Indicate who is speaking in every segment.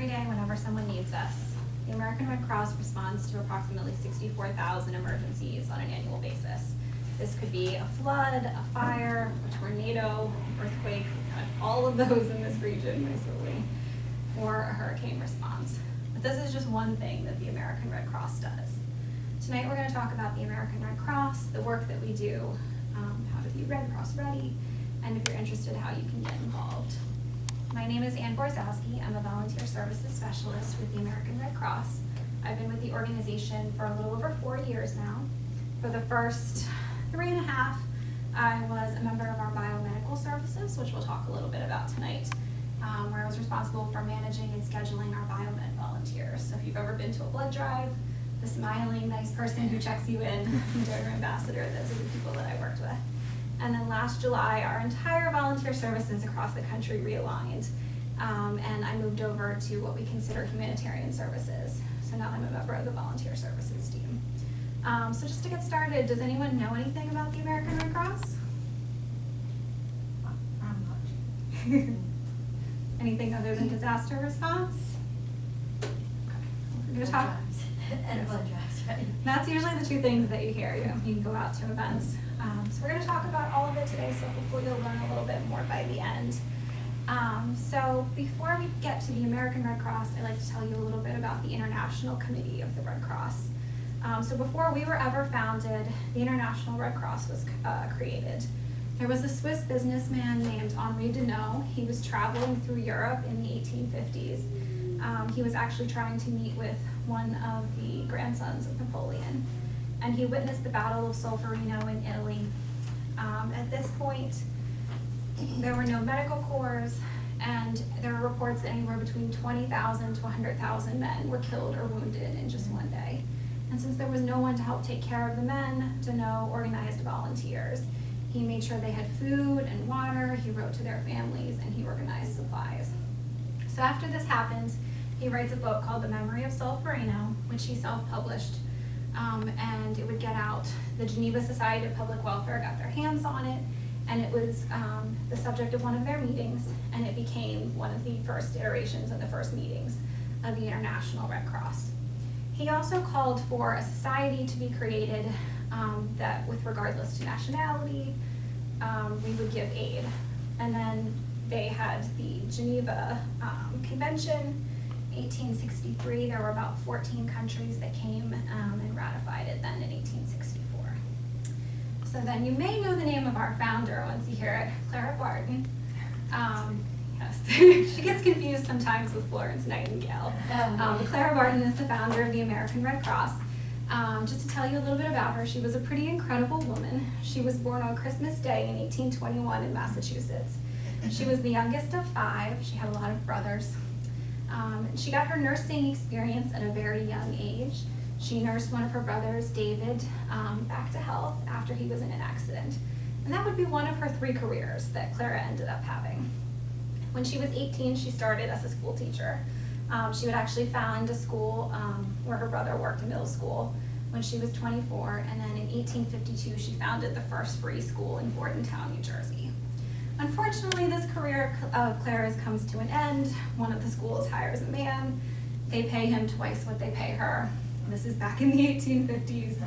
Speaker 1: every day whenever someone needs us. The American Red Cross responds to approximately 64,000 emergencies on an annual basis. This could be a flood, a fire, a tornado, earthquake, all of those in this region recently, or a hurricane response. But this is just one thing that the American Red Cross does. Tonight we're going to talk about the American Red Cross, the work that we do, how to be Red Cross ready, and if you're interested, how you can get involved. My name is Ann Borzowski. I'm a volunteer services specialist with the American Red Cross. I've been with the organization for a little over 4 years now. For the first 3.5, I was a member of our biomedical services, which we'll talk a little bit about tonight, where I was responsible for managing and scheduling our biomed volunteers. So if you've ever been to a blood drive, the smiling, nice person who checks you in, the donor ambassador, those are the people that I worked with. And then last July, our entire volunteer services across the country realigned, and I moved over to what we consider humanitarian services. So now I'm a member of the volunteer services team. So just to get started, does anyone know anything about the American Red Cross? Anything other than disaster response? Okay. We're going to talk.
Speaker 2: And blood drives, right?
Speaker 1: That's usually the two things that you hear. You can go out to events. So we're going to talk about all of it today, so hopefully you'll learn a little bit more by the end. So before we get to the American Red Cross, I'd like to tell you a little bit about the International Committee of the Red Cross. So before we were ever founded, the International Red Cross was created. There was a Swiss businessman named Henri Deneau. He was traveling through Europe in the 1850s. He was actually trying to meet with one of the grandsons of Napoleon, and he witnessed the Battle of Solferino in Italy. At this point, there were no medical corps, and there were reports that anywhere between 20,000 to 100,000 men were killed or wounded in just one day. And since there was no one to help take care of the men, Deneau organized volunteers. He made sure they had food and water, he wrote to their families, and he organized supplies. So after this happens, he writes a book called The Memory of Solferino, which he self-published, and it would get out. The Geneva Society of Public Welfare got their hands on it, and it was the subject of one of their meetings, and it became one of the first iterations of the first meetings of the International Red Cross. He also called for a society to be created that, with regardless to nationality, we would give aid. And then they had the Geneva Convention, 1863. There were about 14 countries that came and ratified it then in 1864. So then you may know the name of our founder once you hear it, Clara Barton. Yes, she gets confused sometimes with Florence Nightingale. Clara Barton is the founder of the American Red Cross. Just to tell you a little bit about her, she was a pretty incredible woman. She was born on Christmas Day in 1821 in Massachusetts. She was the youngest of 5. She had a lot of brothers. She got her nursing experience at a very young age. She nursed one of her brothers, David, back to health after he was in an accident. And that would be one of her 3 careers that Clara ended up having. When she was 18, she started as a school teacher. She would actually found a school where her brother worked, a middle school, when she was 24, and then in 1852 she founded the first free school in Bordentown, New Jersey. Unfortunately, this career of Clara's comes to an end. One of the schools hires a man. They pay him twice what they pay her. This is back in the 1850s.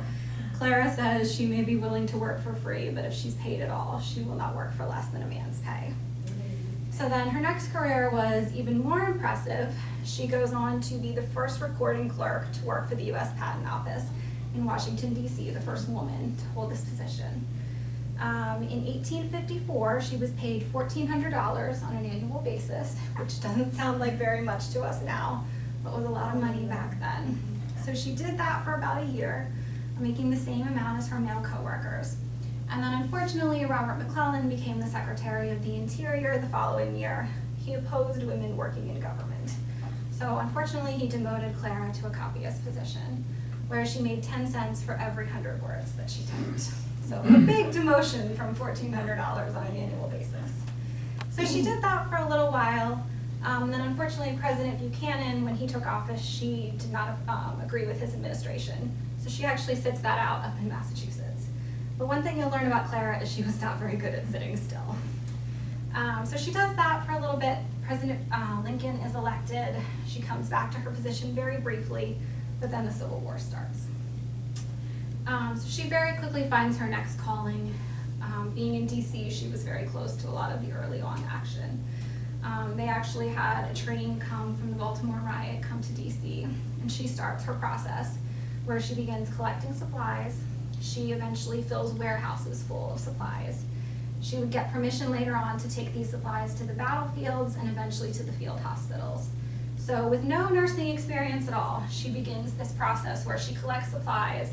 Speaker 1: Clara says she may be willing to work for free, but if she's paid at all, she will not work for less than a man's pay. So then her next career was even more impressive. She goes on to be the first recording clerk to work for the U.S. Patent Office in Washington, D.C., the first woman to hold this position. In 1854, she was paid $1,400 on an annual basis, which doesn't sound like very much to us now, but was a lot of money back then. So she did that for about a year, making the same amount as her male coworkers. And then unfortunately, Robert McClellan became the Secretary of the Interior the following year. He opposed women working in government. So unfortunately, he demoted Clara to a copyist position, where she made 10 cents for every 100 words that she typed. So a big demotion from $1,400 on an annual basis. So she did that for a little while. Then unfortunately, President Buchanan, when he took office, she did not agree with his administration. So she actually sits that out up in Massachusetts. But one thing you'll learn about Clara is she was not very good at sitting still. So she does that for a little bit. President Lincoln is elected. She comes back to her position very briefly, but then the Civil War starts. So she very quickly finds her next calling. Being in DC, she was very close to a lot of the early on action. They actually had a train come from the Baltimore riot come to DC, and she starts her process where she begins collecting supplies. She eventually fills warehouses full of supplies. She would get permission later on to take these supplies to the battlefields and eventually to the field hospitals. So with no nursing experience at all, she begins this process where she collects supplies,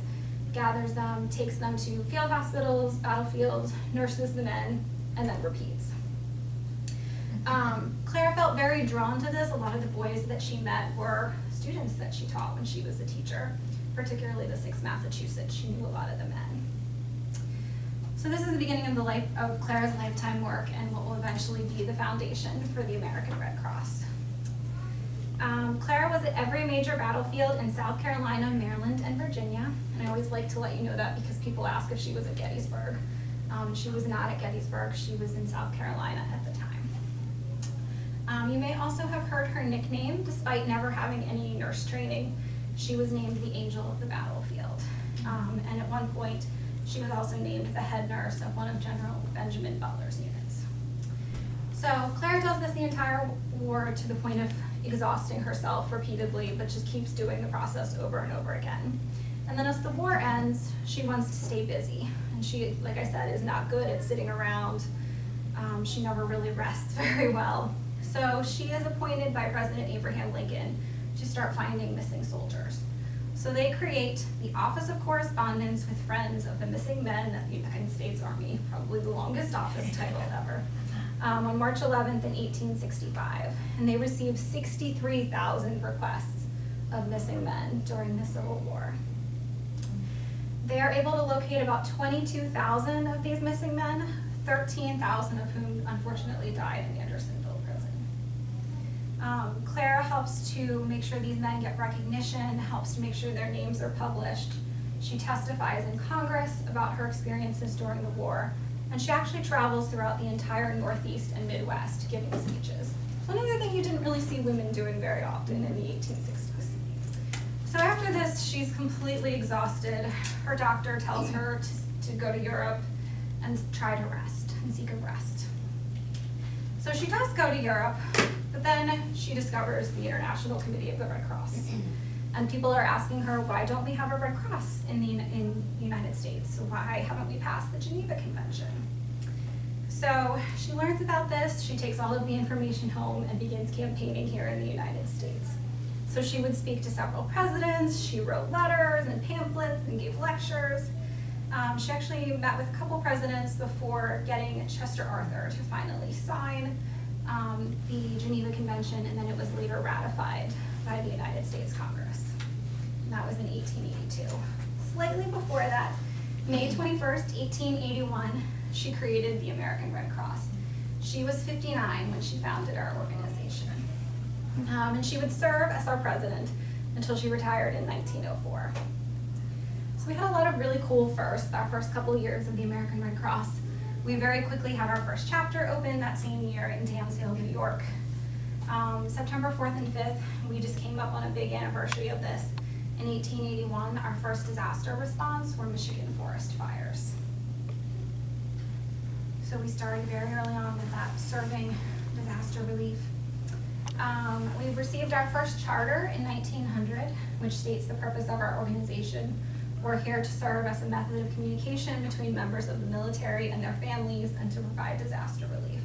Speaker 1: gathers them, takes them to field hospitals, battlefields, nurses them in, and then repeats. Clara felt very drawn to this. A lot of the boys that she met were students that she taught when she was a teacher, particularly the 6th Massachusetts. She knew a lot of the men. So this is the beginning of the life of Clara's lifetime work and what will eventually be the foundation for the American Red Cross. Clara was at every major battlefield in South Carolina, Maryland, and Virginia. And I always like to let you know that because people ask if she was at Gettysburg. She was not at Gettysburg. She was in South Carolina at the time. You may also have heard her nickname, despite never having any nurse training. She was named the Angel of the Battlefield. And at one point, she was also named the head nurse of one of General Benjamin Butler's units. So Clara does this the entire war to the point of exhausting herself repeatedly, but just keeps doing the process over and over again. And then as the war ends, she wants to stay busy. And she, like I said, is not good at sitting around. She never really rests very well. So she is appointed by President Abraham Lincoln to start finding missing soldiers. So they create the Office of Correspondence with Friends of the Missing Men of the United States Army, probably the longest office title ever, on March 11th in 1865. And they received 63,000 requests of missing men during the Civil War. They are able to locate about 22,000 of these missing men, 13,000 of whom unfortunately died in Andersonville prison. Clara helps to make sure these men get recognition, helps to make sure their names are published. She testifies in Congress about her experiences during the war, and she actually travels throughout the entire Northeast and Midwest giving speeches. So another thing you didn't really see women doing very often in the 1860s. So after this, she's completely exhausted. Her doctor tells her to go to Europe and try to rest and seek a rest. So she does go to Europe, but then she discovers the International Committee of the Red Cross. And people are asking her, why don't we have a Red Cross in the United States? Why haven't we passed the Geneva Convention? So she learns about this, she takes all of the information home and begins campaigning here in the United States. So she would speak to several presidents, she wrote letters and pamphlets and gave lectures. She actually met with a couple presidents before getting Chester Arthur to finally sign the Geneva Convention, and then it was later ratified by the United States Congress. And that was in 1882. Slightly before that, May 21st, 1881, she created the American Red Cross. She was 59 when she founded our organization. And she would serve as our president until she retired in 1904. So we had a lot of really cool firsts, our first couple years of the American Red Cross. We very quickly had our first chapter open that same year in Dansville, New York. September 4th and 5th, we just came up on a big anniversary of this. In 1881, our first disaster response were Michigan forest fires. So we started very early on with that, serving disaster relief. We received our first charter in 1900, which states the purpose of our organization. We're here to serve as a method of communication between members of the military and their families and to provide disaster relief.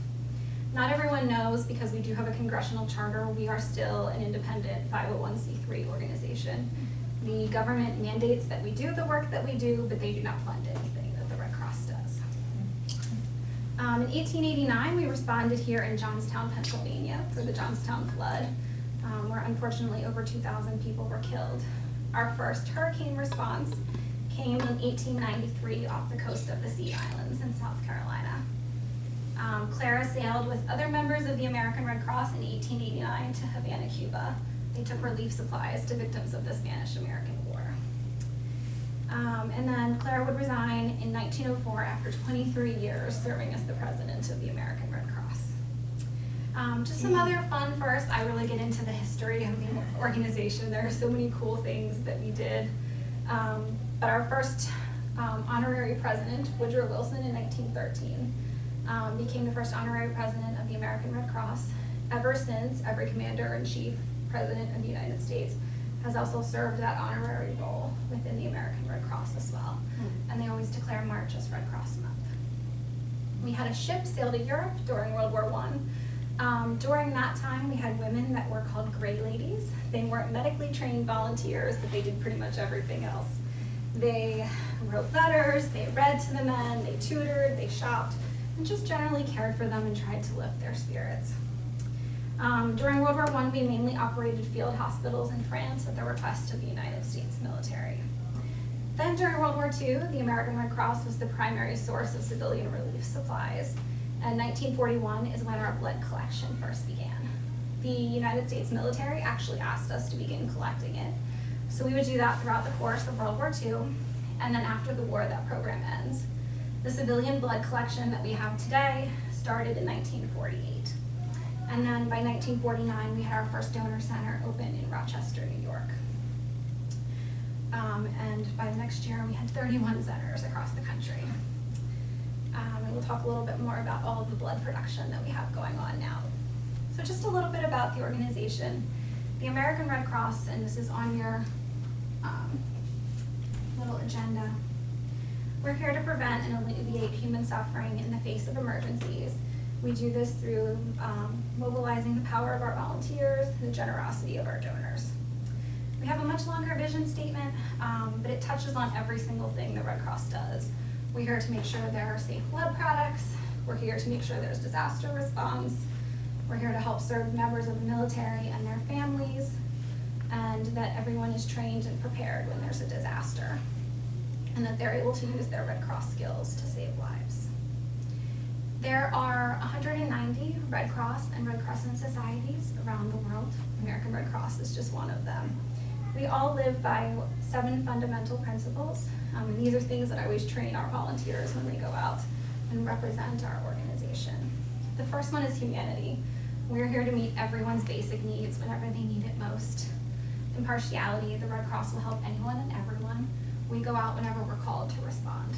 Speaker 1: Not everyone knows, because we do have a congressional charter, we are still an independent 501c3 organization. The government mandates that we do the work that we do, but they do not fund anything that the Red Cross does. In 1889, we responded here in Johnstown, Pennsylvania for the Johnstown flood, where unfortunately over 2,000 people were killed. Our first hurricane response came in 1893 off the coast of the Sea Islands in South Carolina. Clara sailed with other members of the American Red Cross in 1889 to Havana, Cuba. They took relief supplies to victims of the Spanish-American War. And then Clara would resign in 1904 after 23 years serving as the president of the American Red Cross. Just some other fun first. I really get into the history of the organization. There are so many cool things that we did. But our first honorary president, Woodrow Wilson, in 1913, became the first honorary president of the American Red Cross. Ever since, every commander-in-chief president of the United States has also served that honorary role within the American Red Cross as well. And they always declare March as Red Cross Month. We had a ship sail to Europe during World War I. During that time, we had women that were called Gray Ladies. They weren't medically trained volunteers, but they did pretty much everything else. They wrote letters, they read to the men, they tutored, they shopped, and just generally cared for them and tried to lift their spirits. During World War I, we mainly operated field hospitals in France at the request of the United States military. Then during World War II, the American Red Cross was the primary source of civilian relief supplies. And 1941 is when our blood collection first began. The United States military actually asked us to begin collecting it. So we would do that throughout the course of World War II, and then after the war, that program ends. The civilian blood collection that we have today started in 1948. And then by 1949, we had our first donor center open in Rochester, New York. And by the next year, we had 31 centers across the country. And we'll talk a little bit more about all of the blood production that we have going on now. So just a little bit about the organization. The American Red Cross, and this is on your little agenda, we're here to prevent and alleviate human suffering in the face of emergencies. We do this through mobilizing the power of our volunteers, the generosity of our donors. We have a much longer vision statement, but it touches on every single thing the Red Cross does. We're here to make sure there are safe blood products. We're here to make sure there's disaster response. We're here to help serve members of the military and their families, and that everyone is trained and prepared when there's a disaster, and that they're able to use their Red Cross skills to save lives. There are 190 Red Cross and Red Crescent societies around the world. American Red Cross is just one of them. We all live by 7 fundamental principles, and these are things that I always train our volunteers when we go out and represent our organization. The first one is humanity. We're here to meet everyone's basic needs whenever they need it most. Impartiality, the Red Cross will help anyone and everyone. We go out whenever we're called to respond.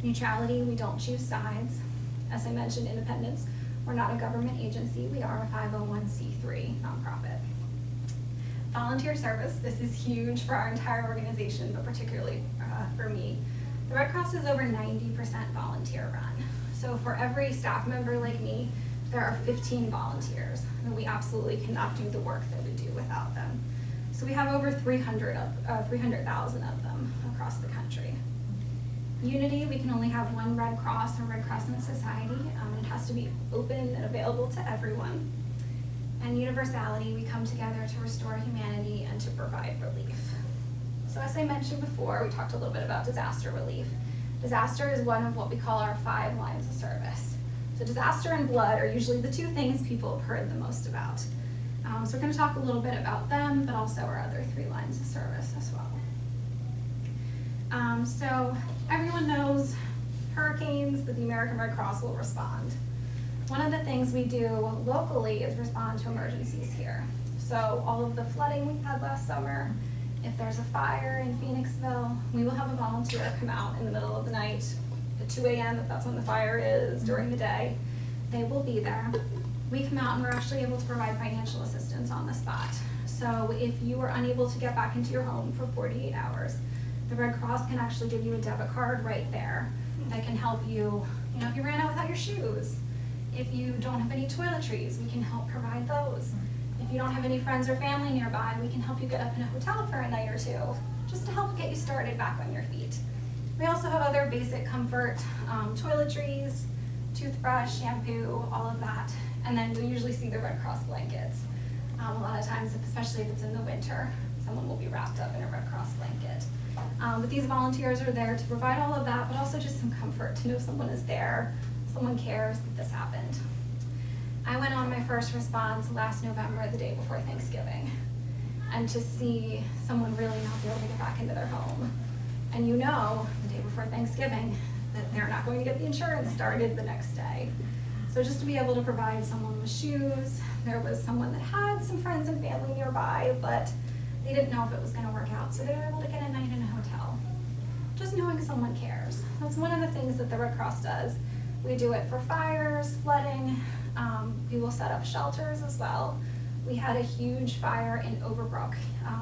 Speaker 1: Neutrality, we don't choose sides. As I mentioned, independence, we're not a government agency, we are a 501c3 nonprofit. Volunteer service, this is huge for our entire organization, but particularly for me. The Red Cross is over 90% volunteer run. So for every staff member like me, there are 15 volunteers, and we absolutely cannot do the work that we do without them. So we have over 300,000 of them across the country. Unity, we can only have one Red Cross or Red Crescent society. It has to be open and available to everyone. And universality, we come together to restore humanity and to provide relief. So as I mentioned before, we talked a little bit about disaster relief. Disaster is one of what we call our 5 lines of service. So disaster and blood are usually the 2 things people have heard the most about. So we're going to talk a little bit about them, but also our other 3 lines of service as well. So everyone knows hurricanes, that the American Red Cross will respond. One of the things we do locally is respond to emergencies here. So all of the flooding we had last summer, if there's a fire in Phoenixville, we will have a volunteer come out in the middle of the night at 2 a.m. if that's when the fire is, during the day. They will be there. We come out and we're actually able to provide financial assistance on the spot. So if you are unable to get back into your home for 48 hours, the Red Cross can actually give you a debit card right there that can help you, if you ran out without your shoes, if you don't have any toiletries, we can help provide those. If you don't have any friends or family nearby, we can help you get up in a hotel for a night or 2, just to help get you started back on your feet. We also have other basic comfort, toiletries, toothbrush, shampoo, all of that. And then we usually see the Red Cross blankets. A lot of times, especially if it's in the winter, someone will be wrapped up in a Red Cross blanket. But these volunteers are there to provide all of that, but also just some comfort to know someone is there, someone cares that this happened. I went on my first response last November, the day before Thanksgiving, and to see someone really not be able to get back into their home. And the day before Thanksgiving, that they're not going to get the insurance started the next day. So just to be able to provide someone with shoes, there was someone that had some friends and family nearby, but they didn't know if it was gonna work out, so they were able to get a night in a hotel. Just knowing someone cares. That's one of the things that the Red Cross does. We do it for fires, flooding, we will set up shelters as well. We had a huge fire in Overbrook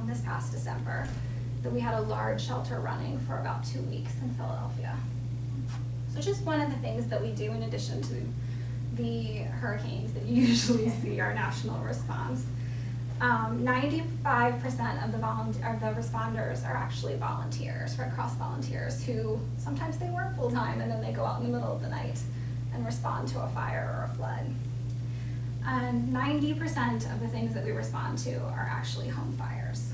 Speaker 1: this past December that we had a large shelter running for about 2 weeks in Philadelphia. So just one of the things that we do in addition to the hurricanes that you usually see our national response. 95% of the responders are actually volunteers, Red Cross volunteers, who sometimes they work full time and then they go out in the middle of the night and respond to a fire or a flood. And 90% of the things that we respond to are actually home fires.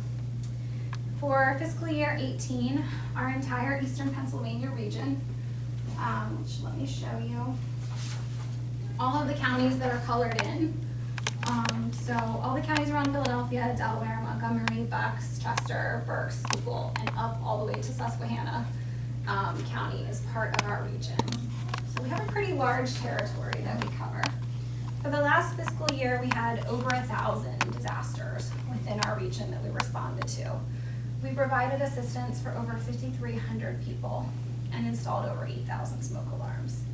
Speaker 1: For fiscal year 18, our entire Eastern Pennsylvania region, which let me show you, all of the counties that are colored in. So all the counties around Philadelphia, Delaware, Montgomery, Bucks, Chester, Berks, Schuylkill, and up all the way to Susquehanna County is part of our region. So we have a pretty large territory that we cover. For the last fiscal year, we had over 1,000 disasters within our region that we responded to. We provided assistance for over 5,300 people and installed over 8,000 smoke alarms,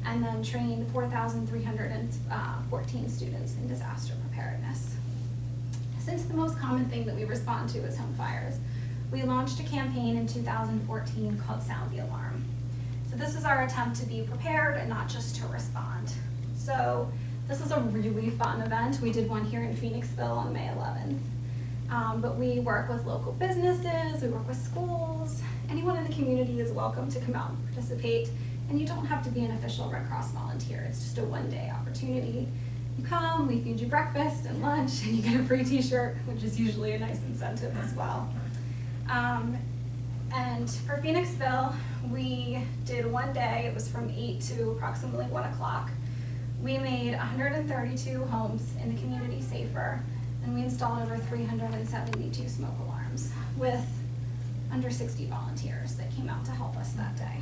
Speaker 1: and then trained 4,314 students in disaster preparedness. Since the most common thing that we respond to is home fires, we launched a campaign in 2014 called Sound the Alarm. So this is our attempt to be prepared and not just to respond. So this is a really fun event. We did one here in Phoenixville on May 11th. But we work with local businesses, we work with schools. Anyone in the community is welcome to come out and participate. And you don't have to be an official Red Cross volunteer. It's just a one-day opportunity. You come, we feed you breakfast and lunch, and you get a free t-shirt, which is usually a nice incentive as well. And for Phoenixville, we did one day. It was from 8 to approximately 1 o'clock. We made 132 homes in the community safer, and we installed over 372 smoke alarms with under 60 volunteers that came out to help us that day.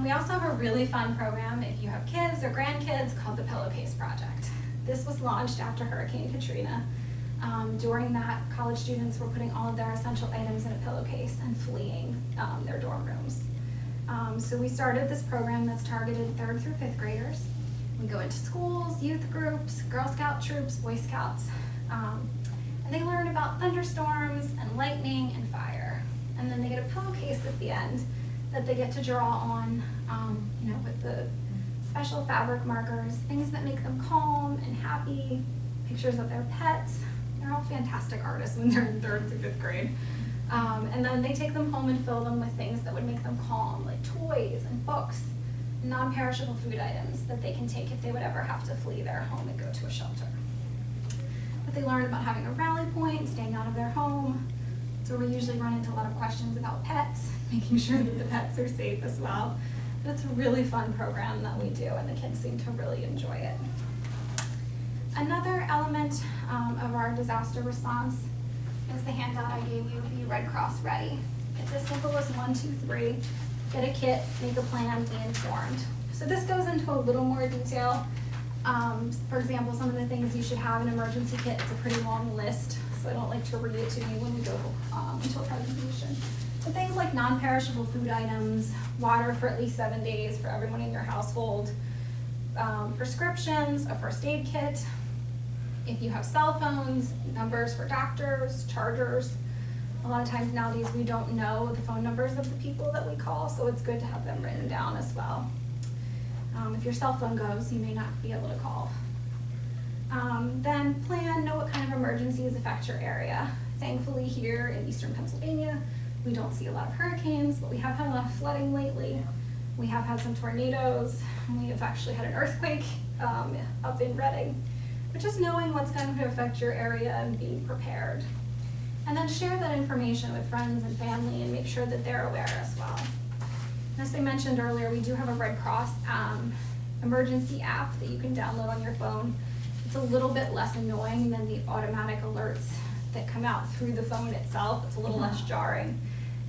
Speaker 1: We also have a really fun program if you have kids or grandkids called the Pillowcase Project. This was launched after Hurricane Katrina. During that, college students were putting all of their essential items in a pillowcase and fleeing their dorm rooms. So we started this program that's targeted 3rd through 5th graders. We go into schools, youth groups, Girl Scout troops, Boy Scouts, and they learn about thunderstorms and lightning and fire. And then they get a pillowcase at the end that they get to draw on, with the special fabric markers, things that make them calm and happy, pictures of their pets. They're all fantastic artists when they're in 3rd through 5th grade. And then they take them home and fill them with things that would make them calm, like toys and books, non-perishable food items that they can take if they would ever have to flee their home and go to a shelter. But they learn about having a rally point, staying out of their home. So we usually run into a lot of questions about pets, making sure that the pets are safe as well. But it's a really fun program that we do, and the kids seem to really enjoy it. Another element of our disaster response is the handout I gave you, the Red Cross Ready. It's as simple as 1, 2, 3. Get a kit, make a plan, be informed. So this goes into a little more detail. For example, some of the things you should have in an emergency kit, it's a pretty long list, so I don't like to read it to you when we go into a presentation. So things like non-perishable food items, water for at least 7 days for everyone in your household, prescriptions, a first aid kit. If you have cell phones, numbers for doctors, chargers. A lot of times nowadays we don't know the phone numbers of the people that we call, so it's good to have them written down as well. If your cell phone goes, you may not be able to call. Then know what kind of emergencies affect your area. Thankfully here in Eastern Pennsylvania, we don't see a lot of hurricanes, but we have had a lot of flooding lately. We have had some tornadoes, and we have actually had an earthquake up in Reading. But just knowing what's going to affect your area and being prepared. And then share that information with friends and family and make sure that they're aware as well. As I mentioned earlier, we do have a Red Cross emergency app that you can download on your phone. It's a little bit less annoying than the automatic alerts that come out through the phone itself. It's a little less jarring.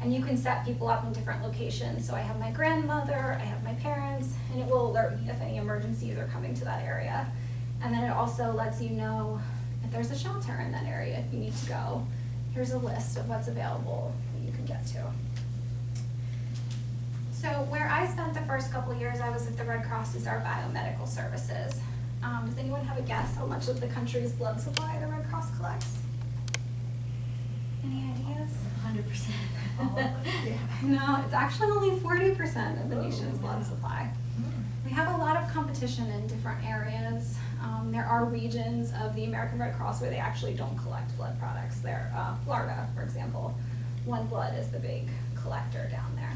Speaker 1: And you can set people up in different locations. So I have my grandmother, I have my parents, and it will alert me if any emergencies are coming to that area. And then it also lets you know if there's a shelter in that area, if you need to go. Here's a list of what's available that you can get to. So where I spent the first couple of years I was with the Red Cross is our biomedical services. Does anyone have a guess how much of the country's blood supply the Red Cross collects? Any ideas?
Speaker 2: 100%.
Speaker 1: No, it's actually only 40% of the nation's blood supply. We have a lot of competition in different areas. There are regions of the American Red Cross where they actually don't collect blood products. Florida, for example, One Blood is the big collector down there.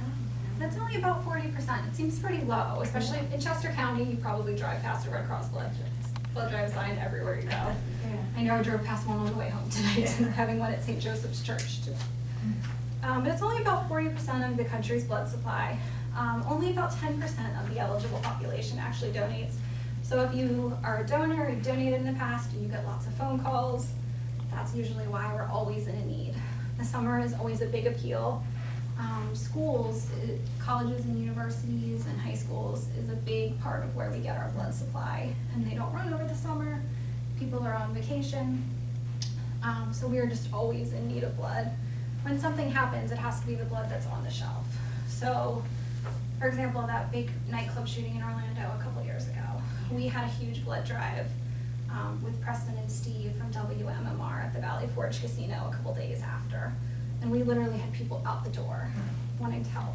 Speaker 1: That's only about 40%. It seems pretty low, especially in Chester County. You probably drive past a Red Cross blood drive sign everywhere you go. I know I drove past one on the way home tonight, having one at St. Joseph's Church too. But it's only about 40% of the country's blood supply. Only about 10% of the eligible population actually donates. So if you are a donor, you've donated in the past, and you get lots of phone calls, that's usually why we're always in a need. The summer is always a big appeal. Schools, colleges and universities and high schools is a big part of where we get our blood supply, and they don't run over the summer. People are on vacation, so we are just always in need of blood. When something happens, it has to be the blood that's on the shelf. So, for example, that big nightclub shooting in Orlando a couple years ago, we had a huge blood drive with Preston and Steve from WMMR at the Valley Forge Casino a couple days after. And we literally had people out the door wanting to help,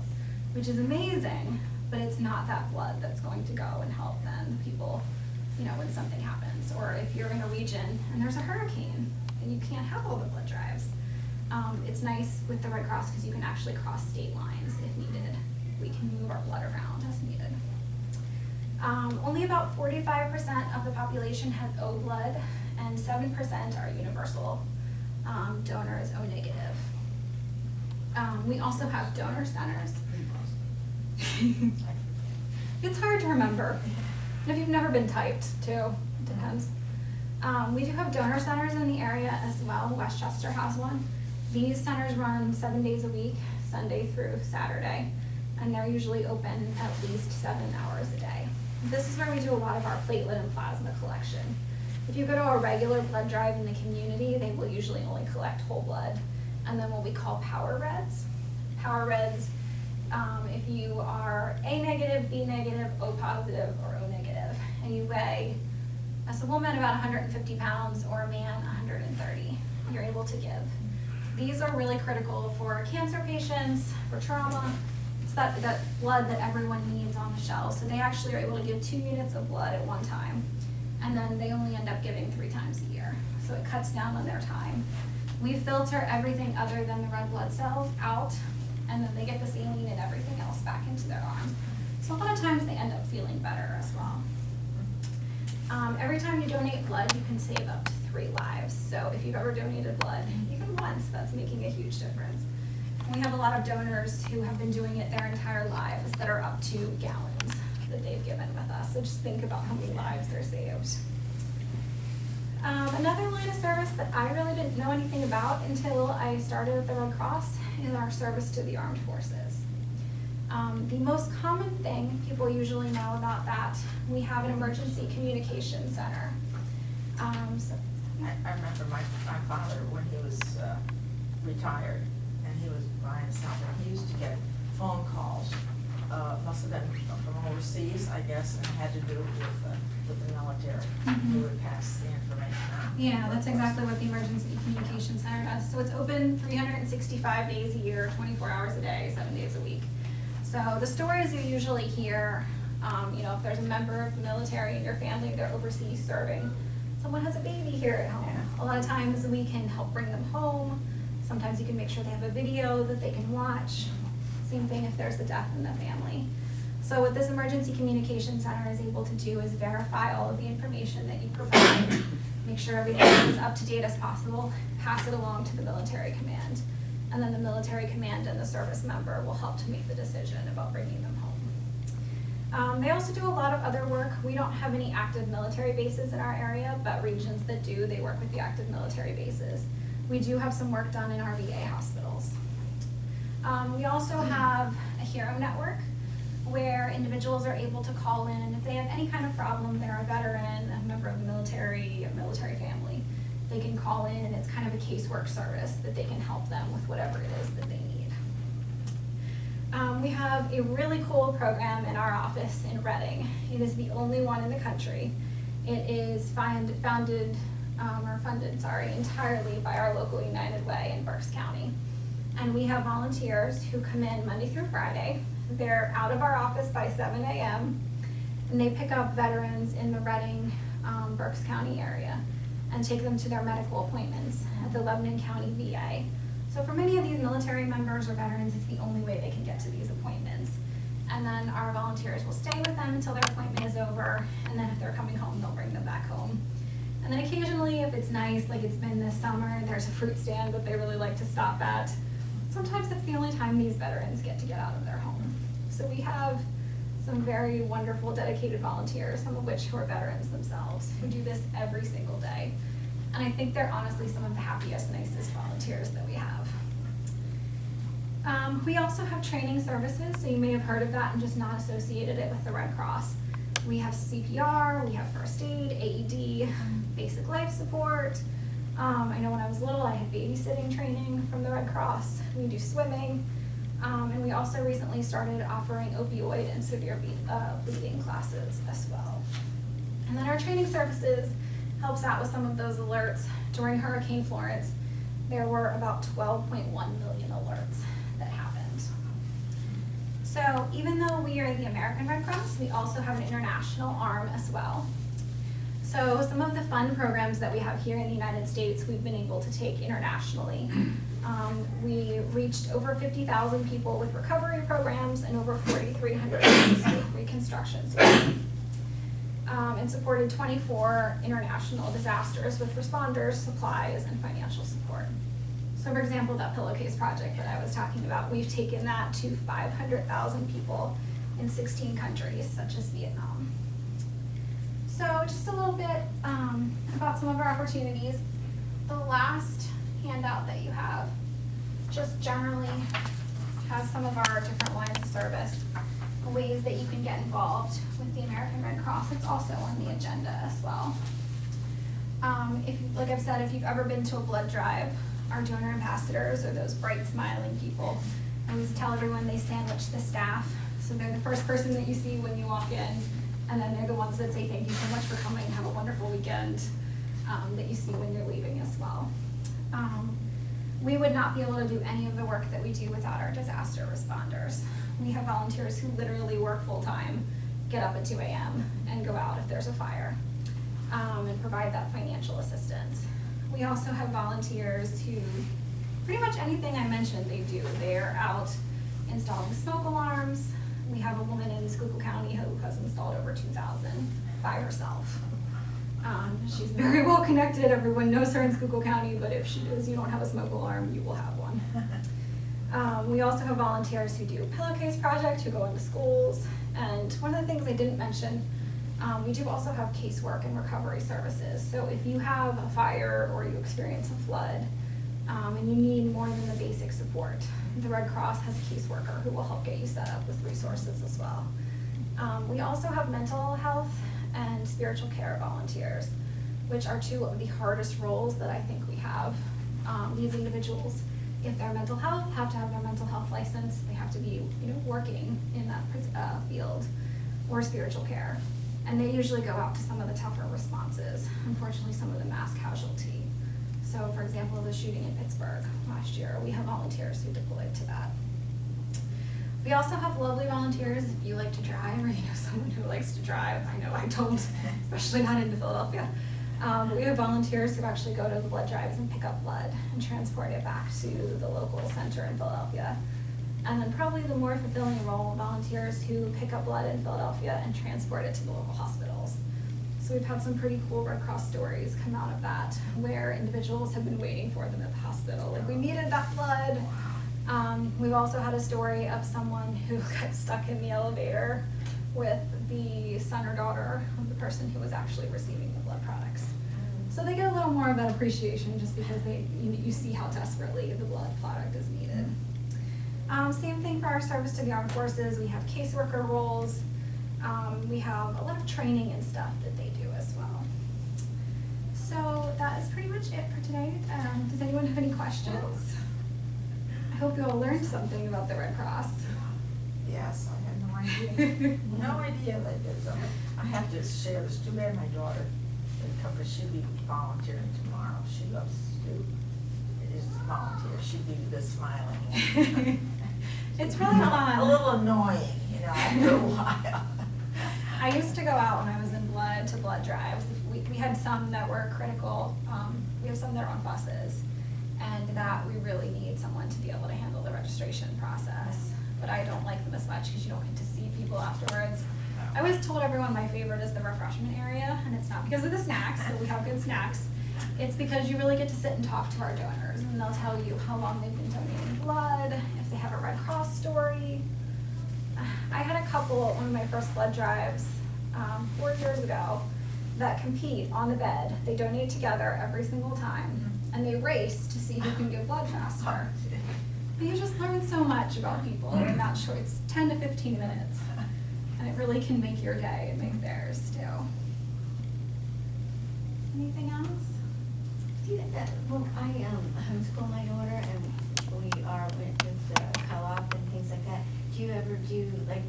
Speaker 1: which is amazing, but it's not that blood that's going to go and help then people, when something happens. Or if you're in a region and there's a hurricane and you can't have all the blood drives. It's nice with the Red Cross because you can actually cross state lines if needed. We can move our blood around as needed. Only about 45% of the population has O blood, and 7% are universal donors, O negative. We also have donor centers. It's hard to remember. And if you've never been typed, too, it depends. We do have donor centers in the area as well. Westchester has one. These centers run 7 days a week, Sunday through Saturday, and they're usually open at least 7 hours a day. This is where we do a lot of our platelet and plasma collection. If you go to a regular blood drive in the community, they will usually only collect whole blood. And then what we call power reds. Power reds, if you are A negative, B negative, O positive, or O negative, and you weigh, as a woman, about 150 pounds, or a man, 130, you're able to give. These are really critical for cancer patients, for trauma. It's that blood that everyone needs on the shelf. So they actually are able to give 2 units of blood at one time. And then they only end up giving 3 times a year. So it cuts down on their time. We filter everything other than the red blood cells out, and then they get the saline and everything else back into their arm. So a lot of times they end up feeling better as well. Every time you donate blood, you can save up to 3 lives. So if you've ever donated blood, even once, that's making a huge difference. We have a lot of donors who have been doing it their entire lives that are up to gallons that they've given with us. So just think about how many lives they're saved. Another line of service that I really didn't know anything about until I started at the Red Cross is our service to the armed forces. The most common thing people usually know about that, we have an emergency communication center.
Speaker 3: I remember my father when he was retired and he was by himself, and he used to get phone calls, must have been from overseas, I guess, and had to do with the military. Who would pass the information on.
Speaker 1: Yeah, that's exactly what the Emergency Communication Center does. So it's open 365 days a year, 24 hours a day, 7 days a week. So the stories you usually hear, if there's a member of the military in your family, they're overseas serving, someone has a baby here at home. Yeah. A lot of times we can help bring them home. Sometimes you can make sure they have a video that they can watch. Same thing if there's a death in the family. So what this Emergency Communication Center is able to do is verify all of the information that you provide, make sure everything is as up to date as possible, pass it along to the military command. And then the military command and the service member will help to make the decision about bringing them home. They also do a lot of other work. We don't have any active military bases in our area, but regions that do, they work with the active military bases. We do have some work done in our VA hospitals. We also have a hero network where individuals are able to call in if they have any kind of problem. They're a veteran, a member of the military, a military family. They can call in, and it's kind of a casework service that they can help them with whatever it is that they need. We have a really cool program in our office in Reading. It is the only one in the country. It is funded entirely by our local United Way in Berks County. And we have volunteers who come in Monday through Friday. They're out of our office by 7 a.m. and they pick up veterans in the Reading, Berks County area and take them to their medical appointments at the Lebanon County VA. So for many of these military members or veterans, it's the only way they can get to these appointments. And then our volunteers will stay with them until their appointment is over, and then if they're coming home, they'll bring them back home. And then occasionally, if it's nice, like it's been this summer, there's a fruit stand that they really like to stop at. Sometimes that's the only time these veterans get to get out of their home. So we have some very wonderful, dedicated volunteers, some of which who are veterans themselves, who do this every single day. And I think they're honestly some of the happiest, nicest volunteers that we have. We also have training services, so you may have heard of that and just not associated it with the Red Cross. We have CPR, we have first aid, AED, basic life support. I know when I was little, I had babysitting training from the Red Cross. We do swimming, and we also recently started offering opioid and severe bleeding classes as well. And then our training services helps out with some of those alerts. During Hurricane Florence, there were about 12.1 million alerts that happened. So even though we are the American Red Cross, we also have an international arm as well. So some of the fun programs that we have here in the United States, we've been able to take internationally. We reached over 50,000 people with recovery programs and over 4,300 with reconstruction. And supported 24 international disasters with responders, supplies, and financial support. So for example, that pillowcase project that I was talking about, we've taken that to 500,000 people in 16 countries, such as Vietnam. So just a little bit about some of our opportunities. The last handout that you have just generally has some of our different lines of service, ways that you can get involved with the American Red Cross. It's also on the agenda as well. Like I've said, if you've ever been to a blood drive, our donor ambassadors are those bright, smiling people. I always tell everyone they sandwich the staff. So they're the first person that you see when you walk in, and then they're the ones that say thank you so much for coming, have a wonderful weekend, that you see when you're leaving as well. We would not be able to do any of the work that we do without our disaster responders. We have volunteers who literally work full-time, get up at 2 a.m. and go out if there's a fire, and provide that financial assistance. We also have volunteers who, pretty much anything I mentioned they do. They're out installing smoke alarms. We have a woman in Schuylkill County who has installed over 2,000 by herself. She's very well connected. Everyone knows her in Schuylkill County, but if she knows you don't have a smoke alarm, you will have one. We also have volunteers who do a pillowcase project, who go into schools. And one of the things I didn't mention, we do also have casework and recovery services. So if you have a fire or you experience a flood, and you need more than the basic support, the Red Cross has a caseworker who will help get you set up with resources as well. We also have mental health and spiritual care volunteers, which are two of the hardest roles that I think we have. These individuals, if they're mental health, have to have their mental health license. They have to be, working in that field, or spiritual care. And they usually go out to some of the tougher responses. Unfortunately, some of the mass casualty. So for example, the shooting in Pittsburgh last year, we have volunteers who deployed to that. We also have lovely volunteers if you like to drive or you know someone who likes to drive. I know I don't, especially not into Philadelphia. We have volunteers who actually go to the blood drives and pick up blood and transport it back to the local center in Philadelphia. And then probably the more fulfilling role, volunteers who pick up blood in Philadelphia and transport it to the local hospitals. So we've had some pretty cool Red Cross stories come out of that, where individuals have been waiting for them at the hospital. Like, we needed that blood. We've also had a story of someone who got stuck in the elevator with the son or daughter of the person who was actually receiving the blood products. So they get a little more of that appreciation just because you see how desperately the blood product is needed. Same thing for our service to the armed forces. We have caseworker roles. We have a lot of training and stuff that they do as well. So that is pretty much it for today. Does anyone have any questions? I hope you all learned something about the Red Cross.
Speaker 3: Yes, I had no idea. No idea that there's I have to share this. Too bad my daughter didn't come, because she'll be volunteering tomorrow. She loves to volunteer. She'd be this smiling.
Speaker 1: It's really fun.
Speaker 3: A little annoying, you know, after a while.
Speaker 1: I used to go out when I was in blood drives. We had some that were critical. We have some that are on buses, and that we really need someone to be able to handle the registration process. But I don't like them as much because you don't get to see people afterwards. I always told everyone my favorite is the refreshment area, and it's not because of the snacks, but we have good snacks. It's because you really get to sit and talk to our donors, and they'll tell you how long they've been donating blood, if they have a Red Cross story. I had a couple at one of my first blood drives 4 years ago that compete on the bed. They donate together every single time, and they race to see who can give blood faster. But you just learn so much about people in that short, it's 10 to 15 minutes, and it really can make your day and make theirs too. Anything else?
Speaker 2: Well, I homeschool my daughter, and we are with the co-op and things like that. Do you ever do like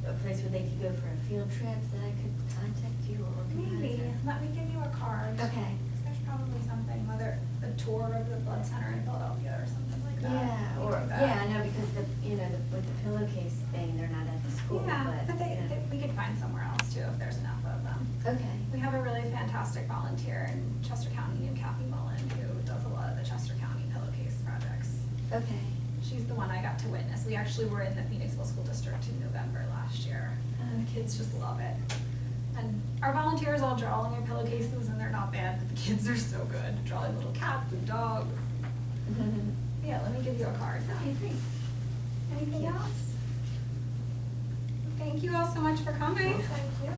Speaker 2: a place where they could go for a field trip that I could contact you or organize?
Speaker 1: Maybe. Let me give you a card.
Speaker 2: Okay.
Speaker 1: There's probably something, whether a tour of the blood center in Philadelphia or something like that.
Speaker 2: Yeah,
Speaker 1: We
Speaker 2: or,
Speaker 1: do that.
Speaker 2: yeah, I know, because with the pillowcase thing, they're not at the school,
Speaker 1: Yeah,
Speaker 2: but,
Speaker 1: but
Speaker 2: you know.
Speaker 1: we could find somewhere else too if there's enough of them.
Speaker 2: Okay.
Speaker 1: We have a really fantastic volunteer in Chester County named Kathy Mullen who does a lot of the Chester County pillowcase projects.
Speaker 2: Okay.
Speaker 1: She's the one I got to witness. We actually were in the Phoenixville School District in November last year, and the kids just love it. And our volunteers all draw on their pillowcases, and they're not bad, but the kids are so good, drawing little cats and dogs. Yeah, let me give you a card.
Speaker 2: Okay, great.
Speaker 1: Anything else? Thank you all so much for coming.
Speaker 3: Thank you.